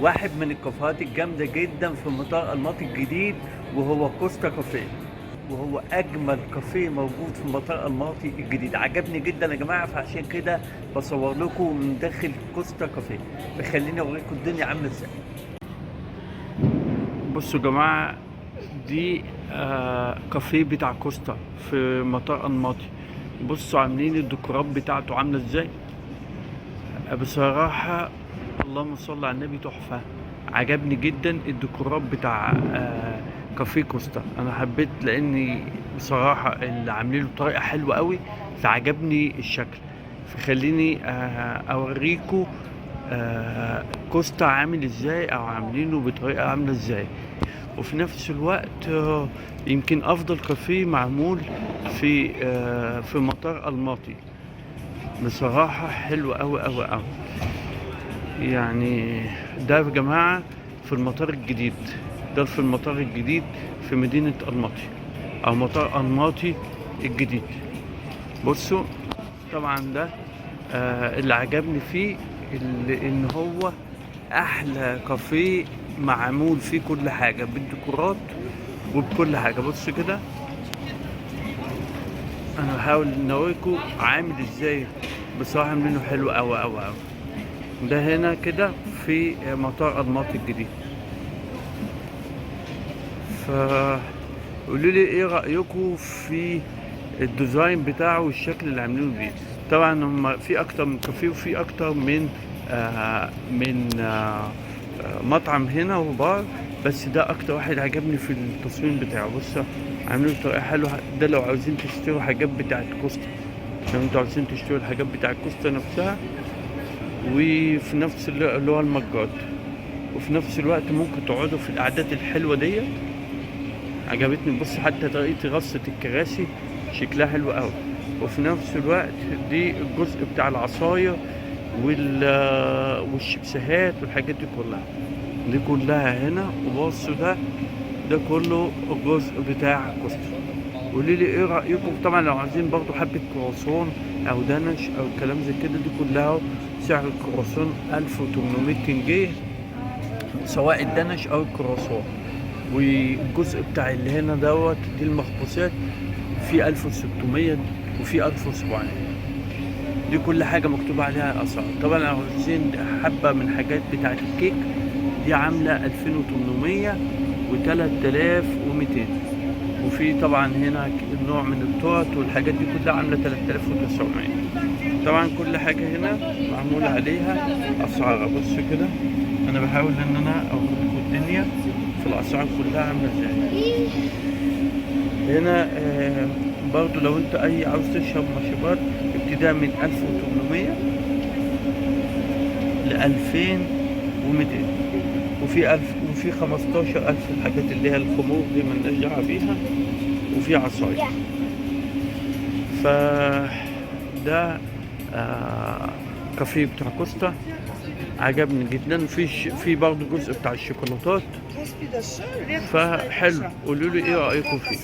واحد من الكافيهات الجامدة جدا في مطار الماطي الجديد، وهو كوستا كافيه، وهو أجمل كافيه موجود في مطار الماطي الجديد. عجبني جدا يا جماعة، فعشان كده بصور لكم من داخل كوستا كافيه. فخليني أوريكم الدنيا عاملة ازاي. بصوا يا جماعة، دي كافيه بتاع كوستا في مطار الماطي. بصوا عاملين الديكورات بتاعته عاملة ازاي. بصراحة اللهم صل على النبي، تحفة. عجبني جدا الديكورات بتاع كافيه كوستا. انا حبيت لاني بصراحة اللي عاملينه بطريقة حلوة قوي، فعجبني الشكل. فخليني اوريكم كوستا عامل ازاي، او عاملينه بطريقة عاملة ازاي. وفي نفس الوقت يمكن افضل كافيه معمول في مطار الماطي. بصراحة حلو أوي أوي أوي. يعني ده يا جماعة في المطار الجديد، ده في المطار الجديد في مدينة الماطي، أو مطار الماطي الجديد. بصوا طبعا ده اللي عجبني فيه، إن هو أحلى كافيه معمول فيه كل حاجة بالديكورات وبكل حاجة. بصوا كده، أنا بحاول إن أوريكم عامل إزاي. بصراحة عاملينه حلو أوي أوي أوي. ده هنا كده في مطار الماطي الجديد. فقولوا لي ايه رأيكم في الديزاين بتاعه والشكل اللي عاملينه بيه. طبعا هم في اكتر من كافيه، وفي اكتر من مطعم هنا وبار، بس ده اكتر واحد عجبني في التصميم بتاعه. بص عاملينه بطريقه حلوه. ده لو عاوزين تشتروا حاجات بتاعت كوستا، لو انتوا عاوزين تشتروا الحاجات بتاعت كوستا نفسها، وفي نفس اللي هو المجات، وفي نفس الوقت ممكن تقعدوا في القعدات الحلوه ديت. عجبتني. بص حتى طريقه رصه الكراسي شكلها حلو قوي. وفي نفس الوقت دي الجزء بتاع العصاير والشيبسيهات والحاجات دي كلها هنا. وبصوا ده كله الجزء بتاع كوستا. قولي لي ايه رايكم. طبعا لو عايزين برضو حبه كرواسون او دانش او كلام زي كده، دي كلها سعر الكرواسون 1800 جنيه، سواء الدنش او الكرواسون. والجزء بتاع اللي هنا دي المخبوزات، في 1600 وفي 1700. دي كل حاجه مكتوب عليها اسعار. طبعا لو عايزين حبه من حاجات بتاعه الكيك، دي عامله 2800 و3200. وفي طبعا هنا نوع من التورت والحاجات دي كلها عامله 3900. طبعا كل حاجه هنا معمول عليها اسعار. بصوا كده، انا بحاول ان انا اوريكم الدنيا في الاسعار كلها عامله ازاي. هنا برضو لو انت عاوز تشرب مشروبات، ابتداء من 1800 ل 2200، وفي 15000 الحاجات اللي هي الخمور دي مالناش دعوه بيها، وفي عصاير. فده كافيه بتاع كوستا، عجبني جدا. في برضه جزء بتاع الشوكولاتات، فحلو. قولوا لي ايه رايكم فيه.